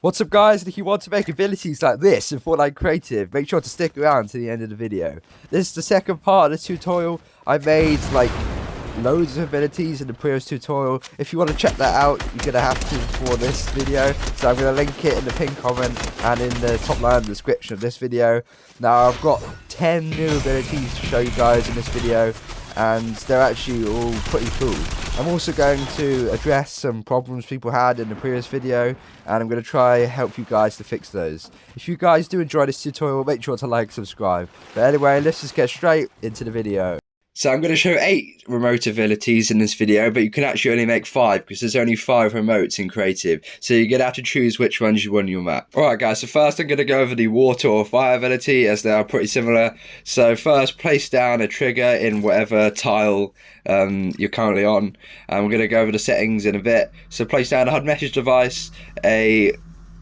What's up guys, and if you want to make abilities like this in Fortnite Creative, make sure to stick around to the end of the video. This is the second part of this tutorial. I made like loads of abilities in the previous tutorial. If you want to check that out, you're going to have to for this video. So I'm going to link it in the pinned comment and in the top line description of this video. Now I've got 10 new abilities to show you guys in this video, and they're actually all pretty cool. I'm also going to address some problems people had in the previous video, and I'm going to try help you guys to fix those. If you guys do enjoy this tutorial, make sure to like and subscribe. But anyway, let's just get straight into the video. So I'm going to show 8 remote abilities in this video, but you can actually only make 5 because there's only 5 remotes in Creative. So you're going to have to choose which ones you want on your map. Alright guys, so first I'm going to go over the water or fire ability, as they are pretty similar. So first, place down a trigger in whatever tile you're currently on. And we're going to go over the settings in a bit. So place down a HUD message device, a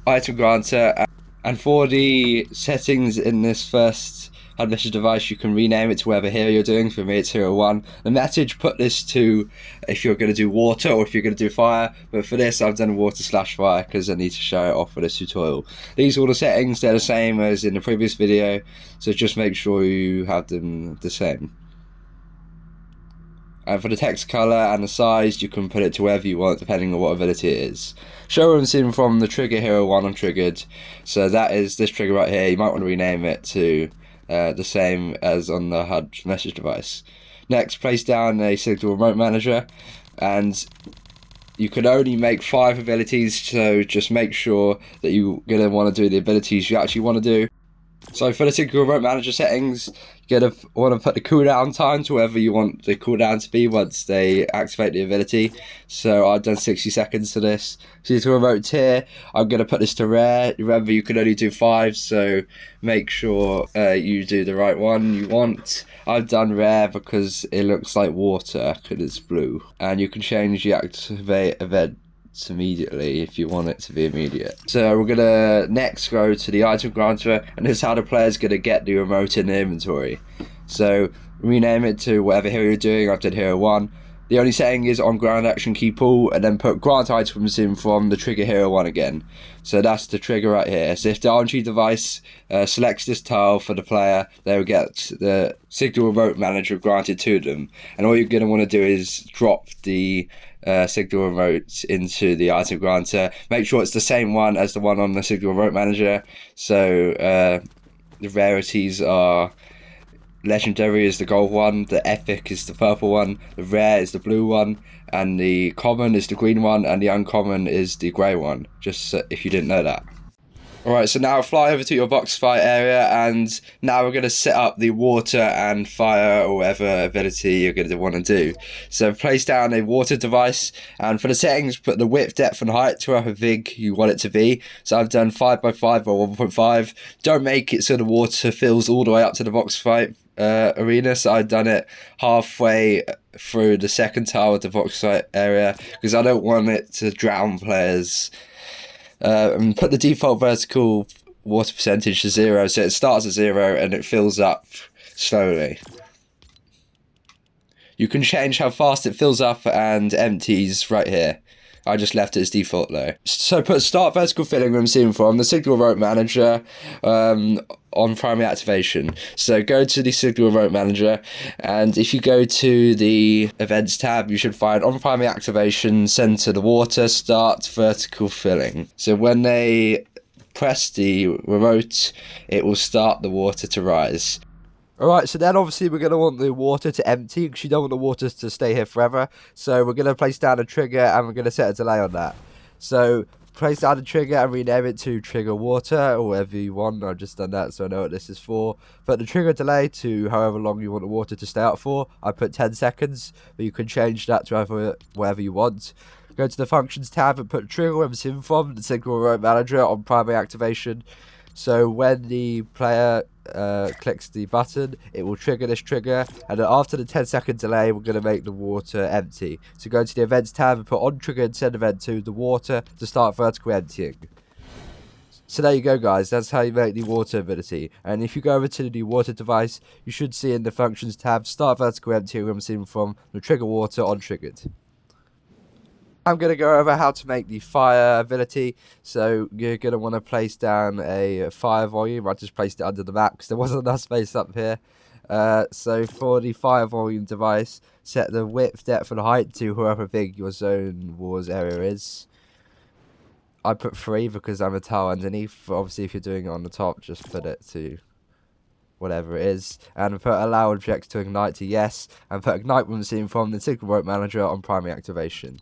item granter, and for the settings in this first HUD message device, you can rename it to whatever hero you're doing. For me, it's hero 1. The message, put this to if you're going to do water or if you're going to do fire. But for this, I've done water/fire because I need to show it off for this tutorial. These are all the settings. They're the same as in the previous video, so just make sure you have them the same. And for the text color and the size, you can put it to wherever you want depending on what ability it is. Show and seen from the trigger hero 1 on triggered. So that is this trigger right here. You might want to rename it to the same as on the HUD message device. Next, place down a signal remote manager, and you can only make 5 abilities, so just make sure that you're going to want to do the abilities you actually want to do. So for the signal remote manager settings, you're going to want to put the cooldown time to wherever you want the cooldown to be once they activate the ability. So I've done 60 seconds to this. Signal remote tier, I'm going to put this to rare. Remember, you can only do 5, so make sure you do the right one you want. I've done rare because it looks like water because it's blue. And you can change the activate event immediately if you want it to be immediate. So we're gonna next go to the item granter, and this is how the player's gonna get the remote in the inventory. So rename it to whatever hero you're doing. I've done hero 1. The only setting is on ground action key pull, and then put grant items in from the trigger hero 1 again. So that's the trigger right here. So if the RNG device selects this tile for the player, they will get the signal remote manager granted to them. And all you're going to want to do is drop the signal remote into the item granter. Make sure it's the same one as the one on the signal remote manager. So the rarities are: legendary is the gold one, the epic is the purple one, the rare is the blue one, and the common is the green one, and the uncommon is the grey one, just if you didn't know that. Alright, so now fly over to your box fight area, and now we're going to set up the water and fire or whatever ability you're going to want to do. So place down a water device, and for the settings, put the width, depth and height to how big you want it to be. So I've done 5x5 or 1.5. Don't make it so the water fills all the way up to the box fight arena. So I've done it halfway through the second tile of the box fight area because I don't want it to drown players. And put the default vertical water percentage to 0, so it starts at 0 and it fills up slowly. You can change how fast it fills up and empties right here. I just left it as default though. So put start vertical filling when seen from the signal remote manager on primary activation. So go to the signal remote manager, and if you go to the events tab, you should find on primary activation, center the water, start vertical filling. So when they press the remote, it will start the water to rise. Alright, so then obviously we're going to want the water to empty because you don't want the water to stay here forever. So we're going to place down a trigger and we're going to set a delay on that. So place down the trigger and rename it to trigger water or whatever you want. I've just done that so I know what this is for. Put the trigger delay to however long you want the water to stay out for. I put 10 seconds, but you can change that to whatever you want. Go to the functions tab and put trigger when seen from the signal remote manager on primary activation. So when the player clicks the button, it will trigger this trigger, and then after the 10-second delay, we're going to make the water empty. So go to the events tab and put on trigger and send event to the water to start vertical emptying. So there you go guys, that's how you make the water ability. And if you go over to the water device, you should see in the functions tab start vertical emptying when seen from the trigger water on triggered. I'm going to go over how to make the fire ability. So you're going to want to place down a fire volume. I just placed it under the map because there wasn't enough space up here. So for the fire volume device, set the width, depth and height to however big your zone wars area is. I put 3 because I'm a tile underneath. But obviously if you're doing it on the top, just put it to whatever it is, and put allow objects to ignite to yes, and put ignite when seen from the signal rope manager on primary activation.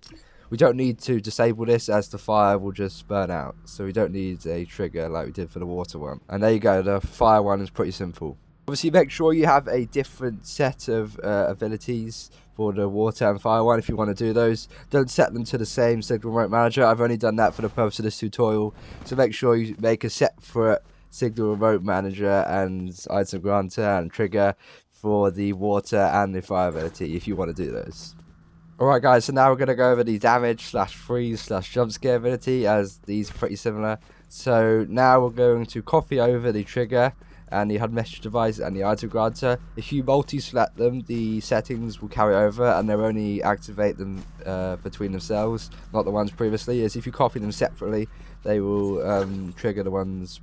We don't need to disable this as the fire will just burn out, so we don't need a trigger like we did for the water one. And there you go, the fire one is pretty simple. Obviously make sure you have a different set of abilities for the water and fire one if you want to do those. Don't set them to the same signal rope manager. I've only done that for the purpose of this tutorial, so make sure you make a separate signal remote manager and item granter and trigger for the water and the fire ability if you want to do those. Alright guys, so now we're going to go over the damage / freeze / jump scare ability, as these are pretty similar. So now we're going to copy over the trigger and the HUD message device and the item granter. If you multi-select them, the settings will carry over and they'll only activate them between themselves, not the ones previously. As if you copy them separately, they will trigger the ones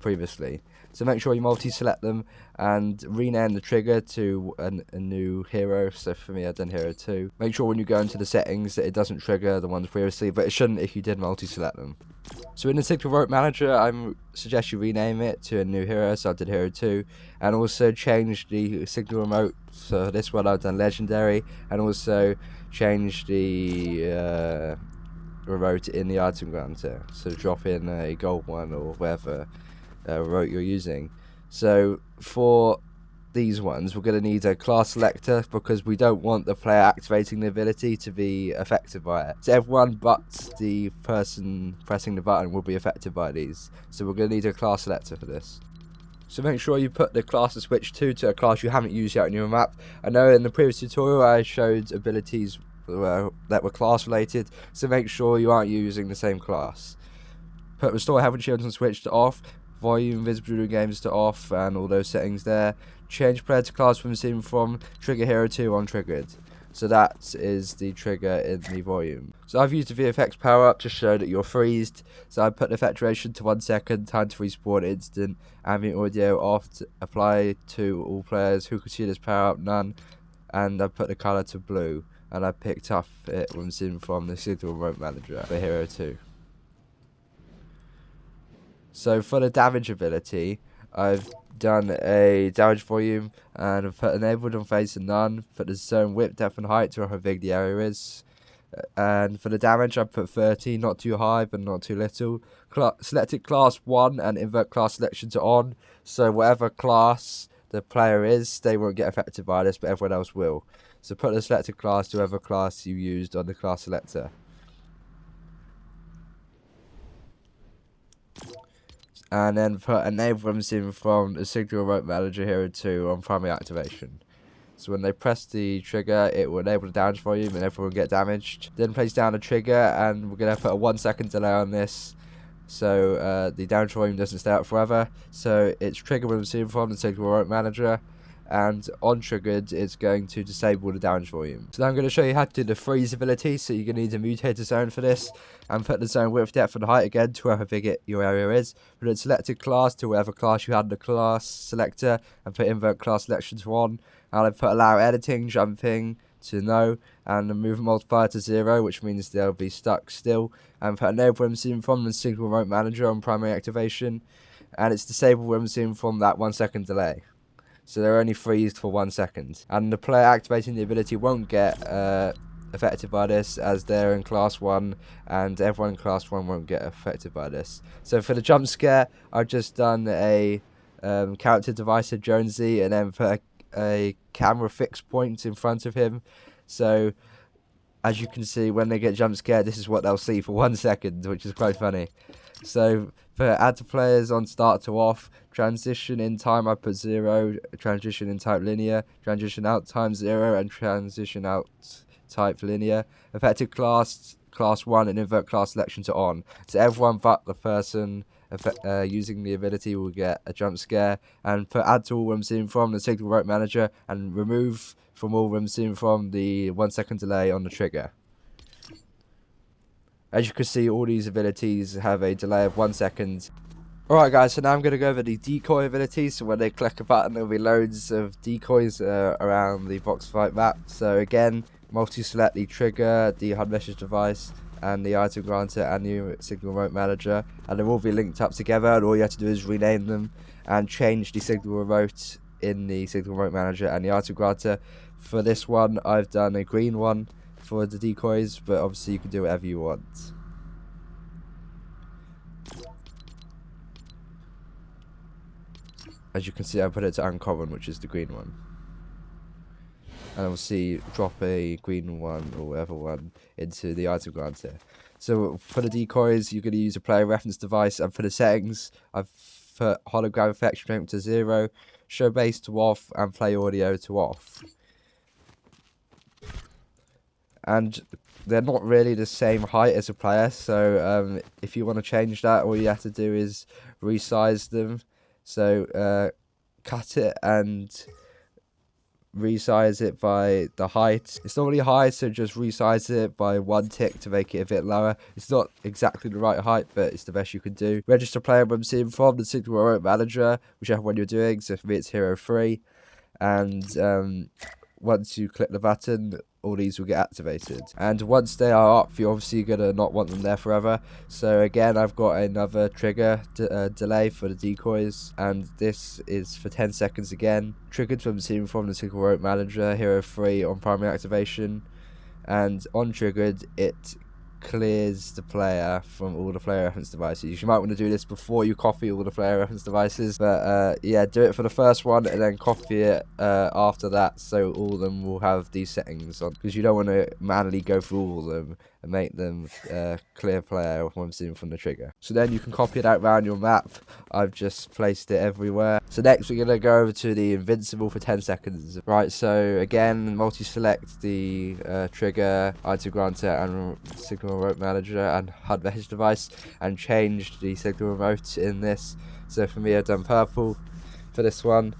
previously. So make sure you multi-select them and rename the trigger to a new hero. So for me, I've done hero 2. Make sure when you go into the settings that it doesn't trigger the ones previously, but it shouldn't if you did multi-select them. So in the signal rope manager, I suggest you rename it to a new hero. So I did hero 2, and also change the signal remote. So this one I've done legendary, and also change the remote in the item granter. So drop in a gold one or whatever remote you're using. So for these ones, we're going to need a class selector because we don't want the player activating the ability to be affected by it. So everyone but the person pressing the button will be affected by these. So we're going to need a class selector for this. So make sure you put the class to switch to a class you haven't used yet on your map. I know in the previous tutorial I showed abilities that were class related, so make sure you aren't using the same class. Put restore health and shields on switch to off, volume invisible during games to off, and all those settings there. Change player to class from scene from trigger hero 2 on triggered. So that is the trigger in the volume. So I've used the VFX power up to show that you're freezed. So I put the effect duration to 1 second, time to respawn instant, ambient audio off, to apply to all players. Who could see this power up? None. And I put the color to blue, and I picked up it when seen from the signal remote manager for hero 2. So for the damage ability, I've done a damage volume and I've put enabled on face and none, put the zone width, depth and height to how big the area is. And for the damage I put 30, not too high but not too little. Selected class 1 and invert class selection to on, so whatever class the player is, they won't get affected by this but everyone else will. So put the selected class to whatever class you used on the class selector. And then put enable them in from the signal remote manager hero 2 on primary activation. So when they press the trigger, it will enable the damage volume and everyone will get damaged. Then place down a trigger, and we're going to put a 1 second delay on this, so the damage volume doesn't stay up forever. So it's trigger when seen from the signal remote manager, and on triggered it's going to disable the damage volume. So now I'm going to show you how to do the freeze ability. So you're going to need a mutator zone for this, and put the zone width, depth and height again to however big your area is. Put a selected class to whatever class you had in the class selector, and put invert class selection to on. And I put allow editing, jumping to no, and the movement multiplier to 0, which means they'll be stuck still. And put enable when seen from the signal remote manager on primary activation, and it's disabled when seen from that 1 second delay. So they're only freezed for 1 second, and the player activating the ability won't get affected by this as they're in class 1, and everyone in class 1 won't get affected by this. So for the jump scare, I've just done a character device of Jonesy and then put a camera fixed point in front of him. So as you can see, when they get jump scared, this is what they'll see for 1 second, which is quite funny. So for add to players on start to off, transition in time I put 0, transition in type linear, transition out time 0, and transition out type linear. Affected class 1 and invert class selection to on. So everyone but the person using the ability will get a jump scare. And put add to all when seen from the signal remote manager, and remove from all when seen from the 1 second delay on the trigger. As you can see, all these abilities have a delay of 1 second. Alright guys, so now I'm going to go over the decoy abilities. So when they click a button, there will be loads of decoys around the box fight map. So again, multi-select the trigger, the HUD message device, and the item granter and the signal remote manager, and they'll all be linked up together, and all you have to do is rename them and change the signal remote in the signal remote manager and the item granter. For this one, I've done a green one for the decoys, but obviously you can do whatever you want. As you can see, I put it to uncommon, which is the green one. And obviously drop a green one or whatever one into the item granter. So for the decoys, you're going to use a player reference device, and for the settings, I've put hologram effect strength to 0, show bass to off, and play audio to off. And they're not really the same height as a player, so if you want to change that, all you have to do is resize them. So cut it and resize it by the height. It's not really high, so just resize it by 1 tick to make it a bit lower. It's not exactly the right height, but it's the best you can do. Register player when seen from the signal remote manager, whichever one you're doing. So for me, it's Hero 3. And once you click the button, all these will get activated. And once they are up, you're obviously going to not want them there forever. So again, I've got another trigger delay for the decoys, and this is for 10 seconds again. Triggered from seen from the signal remote manager, Hero 3 on primary activation, and on triggered, it clears the player from all the player reference devices. You might want to do this before you copy all the player reference devices, but yeah, do it for the first one and then copy it after that, so all of them will have these settings on, because you don't want to manually go through all of them and make them clear player when seen from the trigger. So then you can copy it out around your map. I've just placed it everywhere. So next we're going to go over to the Invincible for 10 seconds. Right, so again, multi-select the trigger, item granter, and signal remote manager and HUD message device, and change the signal remote in this. So for me, I've done purple for this one.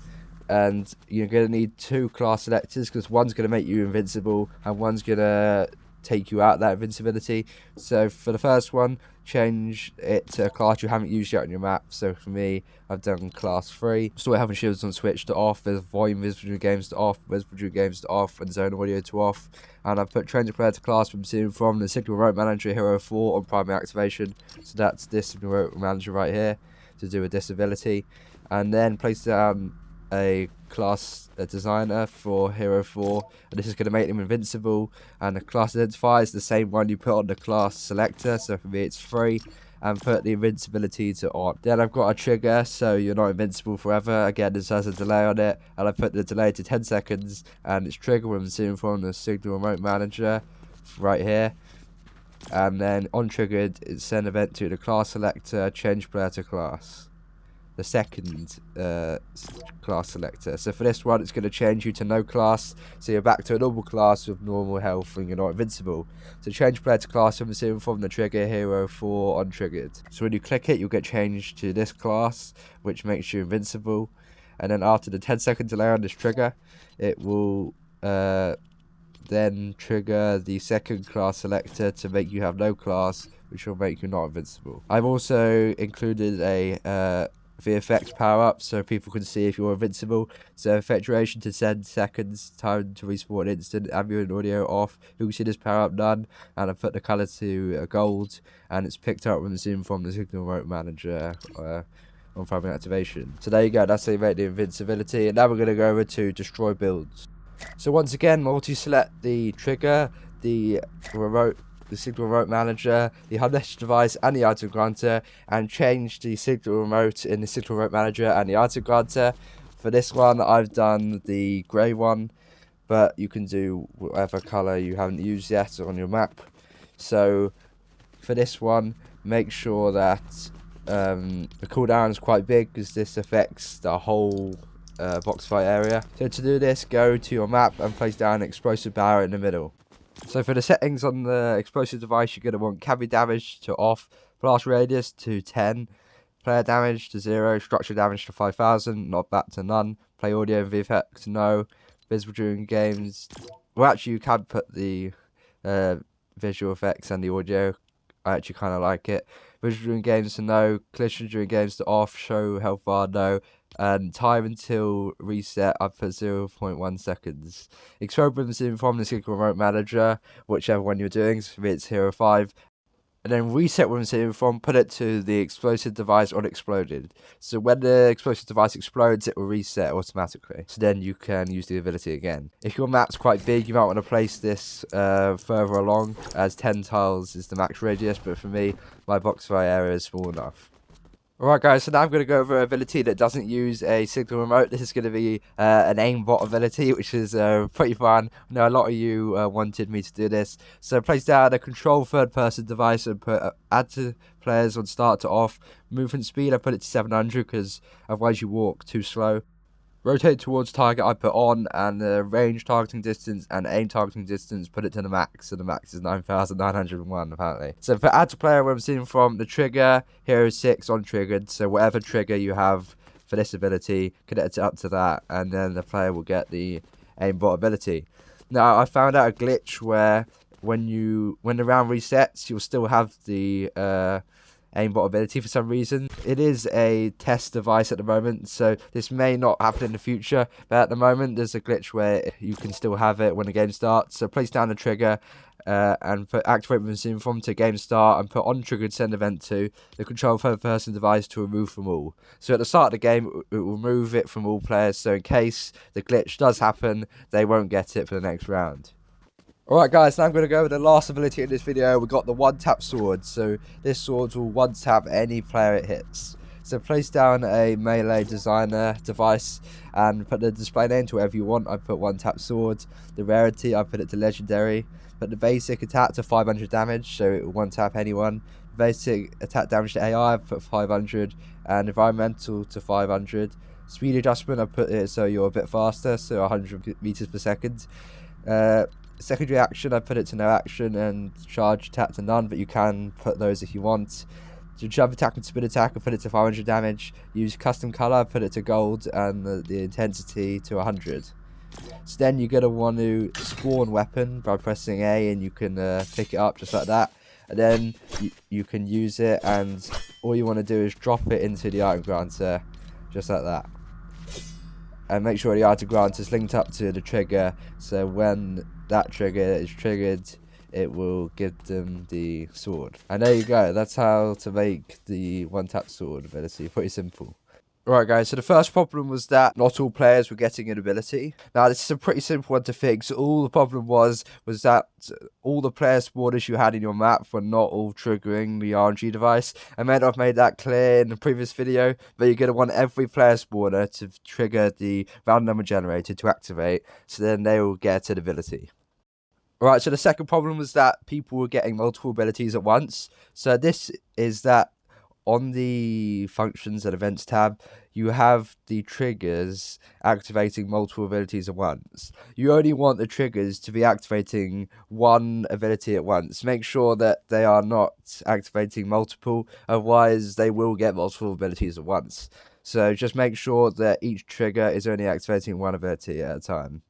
And you're going to need 2 class selectors, because one's going to make you invincible and one's going to take you out that invincibility. So for the first one, change it to a class you haven't used yet on your map. So for me, I've done class 3. Still having shields on switch to off, there's volume visible games to off, visible games to off, and zone audio to off. And I've put change player to class from the signal remote manager Hero 4 on primary activation. So that's this signal remote manager right here to do with this ability. And then place down a class designer for Hero 4, and this is going to make them invincible, and the class identifier is the same one you put on the class selector, so for me it's 3, and put the invincibility to on. Then I've got a trigger, so you're not invincible forever. Again, this has a delay on it, and I put the delay to 10 seconds, and it's trigger when seen from the signal remote manager right here. And then on triggered, it's send event to the class selector, change player to class, the second class selector. So for this one, it's going to change you to no class, so you're back to a normal class with normal health and you're not invincible. So change player to class from the trigger Hero 4 on triggered. So when you click it, you'll get changed to this class, which makes you invincible. And then after the 10-second delay on this trigger, it will then trigger the second class selector to make you have no class, which will make you not invincible. I've also included a VFX power up, so people can see if you're invincible. So effect duration to 10 seconds, time to respawn instant, ambient audio off. You can see this power up none, and I've put the colour to gold, and it's picked up when zoom from the signal remote manager on primary activation. So there you go, that's how you make the invincibility. And now we're going to go over to destroy builds. So once again, multi-select the trigger, the signal remote manager, the HUD message device, and the item granter, and change the signal remote in the signal remote manager and the item granter. For this one, I've done the grey one, but you can do whatever colour you haven't used yet on your map. So for this one, make sure that the cooldown is quite big, because this affects the whole box fight area. So to do this, go to your map and place down an explosive barrier in the middle. So for the settings on the explosive device, you're going to want cavi damage to off, blast radius to 10, player damage to 0, structure damage to 5000, knockback to none, play audio and VFX to no, visible during games. Well, actually you can put the visual effects and the audio I actually kind of like it. Vision during games to no, collision during games to off, show health bar no, and time until reset I put 0.1 seconds. Explode in from the single remote manager, whichever one you're doing, so it's Hero 5. And then reset when it's from, put it to the explosive device on exploded. So when the explosive device explodes, it will reset automatically. So then you can use the ability again. If your map's quite big, you might want to place this further along, as 10 tiles is the max radius, but for me, my box fire area is small enough. Alright guys, so now I'm going to go over an ability that doesn't use a signal remote. This is going to be an aimbot ability, which is pretty fun. I know a lot of you wanted me to do this. So place down a control third person device and put add to players on start to off. Movement speed, I put it to 700 because otherwise you walk too slow. Rotate towards target I put on, and the range targeting distance and aim targeting distance put it to the max, so the max is 9,901 apparently. So for add to player, where I'm seeing from the trigger, Hero 6 on triggered, so whatever trigger you have for this ability, connect it up to that, and then the player will get the aimbot ability. Now I found out a glitch where when the round resets, you'll still have the aimbot ability for some reason. It is a test device at the moment, so this may not happen in the future, but at the moment there's a glitch where you can still have it when the game starts. So place down the trigger and put activate with zoom from to game start, and put on triggered send event to the control third person device to remove from all. So at the start of the game it will remove it from all players, so in case the glitch does happen, they won't get it for the next round. Alright guys, now I'm going to go over the last ability in this video. We got the one tap sword. So this sword will one tap any player it hits. So place down a melee designer device and put the display name to whatever you want. I put one tap sword. The rarity, I put it to legendary. Put the basic attack to 500 damage, so it will one tap anyone. Basic attack damage to AI, I put 500. And environmental to 500. Speed adjustment, I put it so you're a bit faster, so 100 meters per second. Secondary action, I put it to no action, and charge attack to none, but you can put those if you want. To jump attack and spin attack, I put it to 500 damage. Use custom color, I put it to gold, and the intensity to 100. So then you're going to want to spawn weapon by pressing A, and you can pick it up just like that. And then you can use it, and all you want to do is drop it into the item granter, just like that. And make sure the item granter is linked up to the trigger, so when that trigger is triggered, it will give them the sword. And there you go, that's how to make the one tap sword ability. Pretty simple. Right guys, so the first problem was that not all players were getting an ability. Now this is a pretty simple one to fix. All the problem was that all the player spawners you had in your map were not all triggering the RNG device. I may not have made that clear in the previous video, but you're going to want every player spawner to trigger the random number generator to activate, so then they will get an ability. Right, so the second problem was that people were getting multiple abilities at once. So this is that on the functions and events tab, you have the triggers activating multiple abilities at once. You only want the triggers to be activating one ability at once. Make sure that they are not activating multiple, otherwise they will get multiple abilities at once. So just make sure that each trigger is only activating one ability at a time.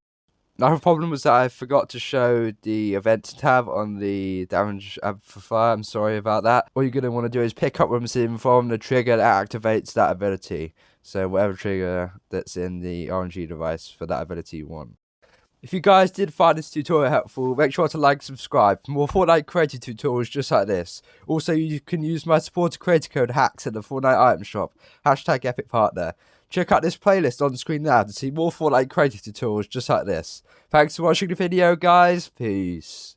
Another problem was that I forgot to show the events tab on the damage amplifier. I'm sorry about that. All you're going to want to do is pick up what I'm seeing from the trigger that activates that ability. So whatever trigger that's in the RNG device for that ability you want. If you guys did find this tutorial helpful, make sure to like and subscribe for more Fortnite Creative tutorials just like this. Also, you can use my supporter creator code HACKS at the Fortnite item shop, #EpicPartner. Check out this playlist on the screen now to see more Fortnite Creative tutorials just like this. Thanks for watching the video, guys. Peace.